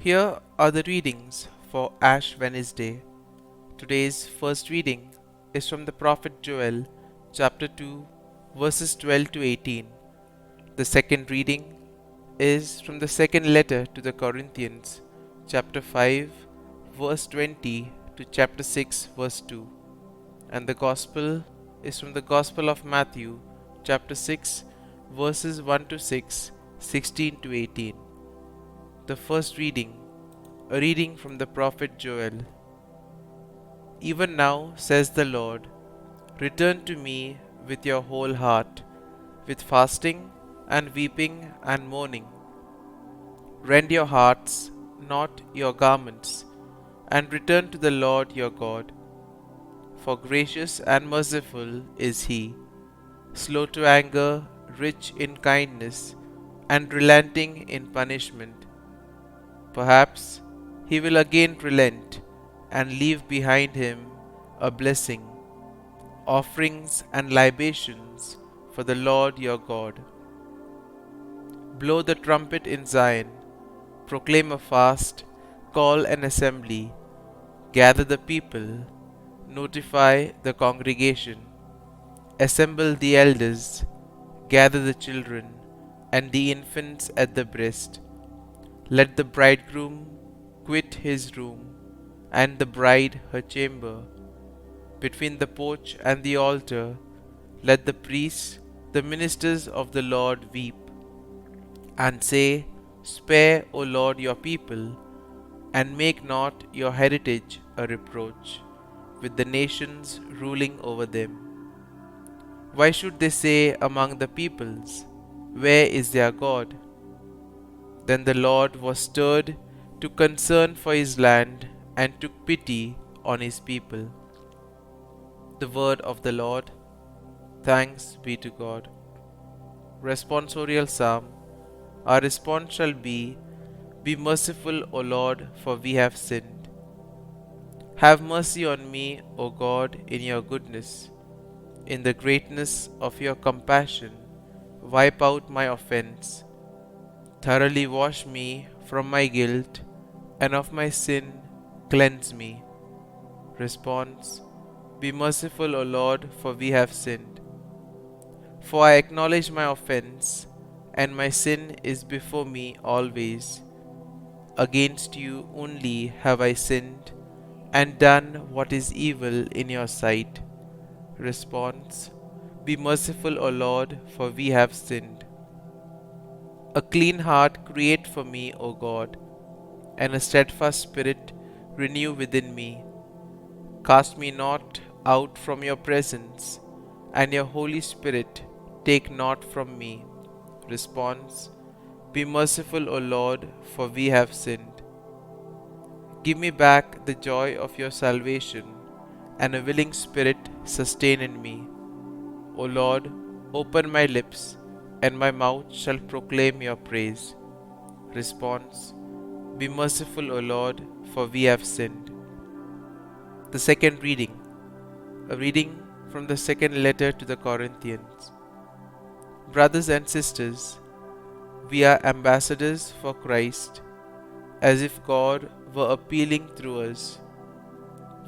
Here are the readings for Ash Wednesday. Today's first reading is from the prophet Joel, chapter 2, verses 12 to 18. The second reading is from the second letter to the Corinthians, chapter 5, verse 20 to chapter 6, verse 2. And the Gospel is from the Gospel of Matthew, chapter 6, verses 1 to 6, 16 to 18. The first reading, a reading from the prophet Joel. Even now, says the Lord, return to me with your whole heart, with fasting and weeping and mourning. Rend your hearts, not your garments, and return to the Lord your God. For gracious and merciful is he, slow to anger, rich in kindness, and relenting in punishment. Perhaps he will again relent and leave behind him a blessing, offerings and libations for the Lord your God. Blow the trumpet in Zion, proclaim a fast, call an assembly, gather the people, notify the congregation, assemble the elders, gather the children and the infants at the breast. Let the bridegroom quit his room, and the bride her chamber. Between the porch and the altar, let the priests, the ministers of the Lord, weep, and say, spare, O Lord, your people, and make not your heritage a reproach, with the nations ruling over them. Why should they say among the peoples, where is their God? Then the Lord was stirred to concern for his land and took pity on his people. The word of the Lord. Thanks be to God. Responsorial Psalm. Our response shall be merciful, O Lord, for we have sinned. Have mercy on me, O God, in your goodness. In the greatness of your compassion, wipe out my offense. Thoroughly wash me from my guilt, and of my sin cleanse me. Response. Be merciful, O Lord, for we have sinned. For I acknowledge my offense, and my sin is before me always. Against you only have I sinned, and done what is evil in your sight. Response. Be merciful, O Lord, for we have sinned. A clean heart create for me, O God, and a steadfast spirit renew within me. Cast me not out from your presence, and your Holy Spirit take not from me. Response. Be merciful, O Lord, for we have sinned. Give me back the joy of your salvation, and a willing spirit sustain in me. O Lord, open my lips, and my mouth shall proclaim your praise. Response. Be merciful, O Lord, for we have sinned. The second reading, a reading from the second letter to the Corinthians. Brothers and sisters, we are ambassadors for Christ, as if God were appealing through us.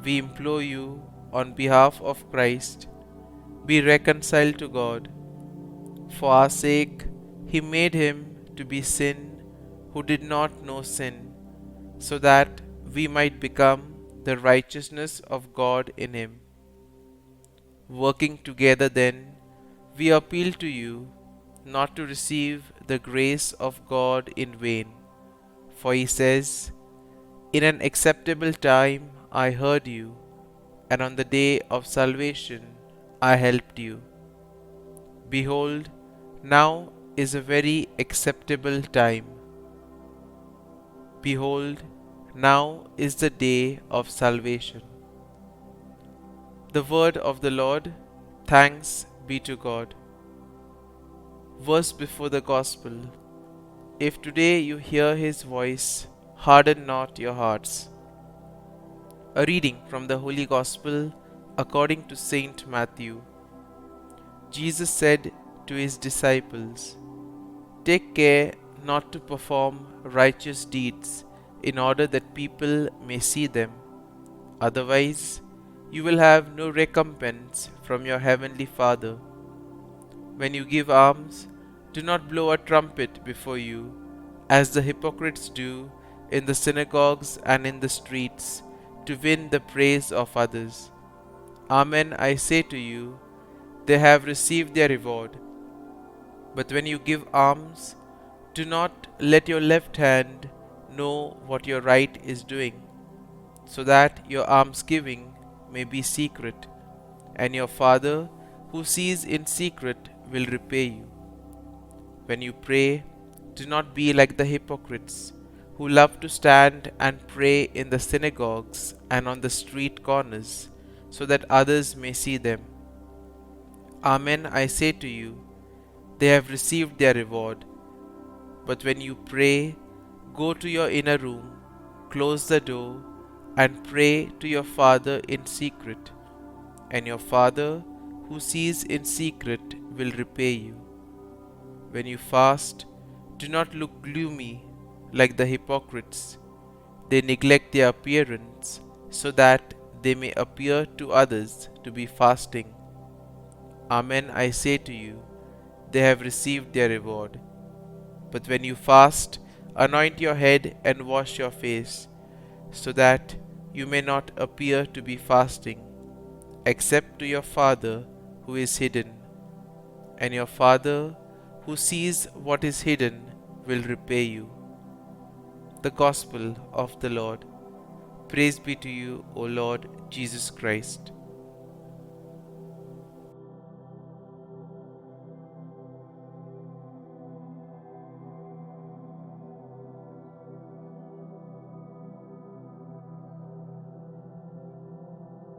We implore you, on behalf of Christ, be reconciled to God. For our sake, he made him to be sin who did not know sin, so that we might become the righteousness of God in him. Working together then, we appeal to you not to receive the grace of God in vain. For he says, in an acceptable time I heard you, and on the day of salvation I helped you. Behold, now is a very acceptable time. Behold, now is the day of salvation. The word of the Lord. Thanks be to God. Verse before the Gospel. If today you hear his voice, harden not your hearts. A reading from the Holy Gospel according to Saint Matthew. Jesus said to his disciples, take care not to perform righteous deeds in order that people may see them. Otherwise, you will have no recompense from your heavenly Father. When you give alms, do not blow a trumpet before you, as the hypocrites do in the synagogues and in the streets, to win the praise of others. Amen, I say to you, they have received their reward. But when you give alms, do not let your left hand know what your right is doing, so that your almsgiving may be secret, and your Father who sees in secret will repay you. When you pray, do not be like the hypocrites, who love to stand and pray in the synagogues and on the street corners, so that others may see them. Amen, I say to you, they have received their reward. But when you pray, go to your inner room, close the door, and pray to your Father in secret, and your Father who sees in secret will repay you. When you fast, do not look gloomy like the hypocrites. They neglect their appearance so that they may appear to others to be fasting. Amen, I say to you, they have received their reward. But when you fast, anoint your head and wash your face, so that you may not appear to be fasting, except to your Father who is hidden, and your Father who sees what is hidden will repay you. The Gospel of the Lord. Praise be to you, O Lord Jesus Christ.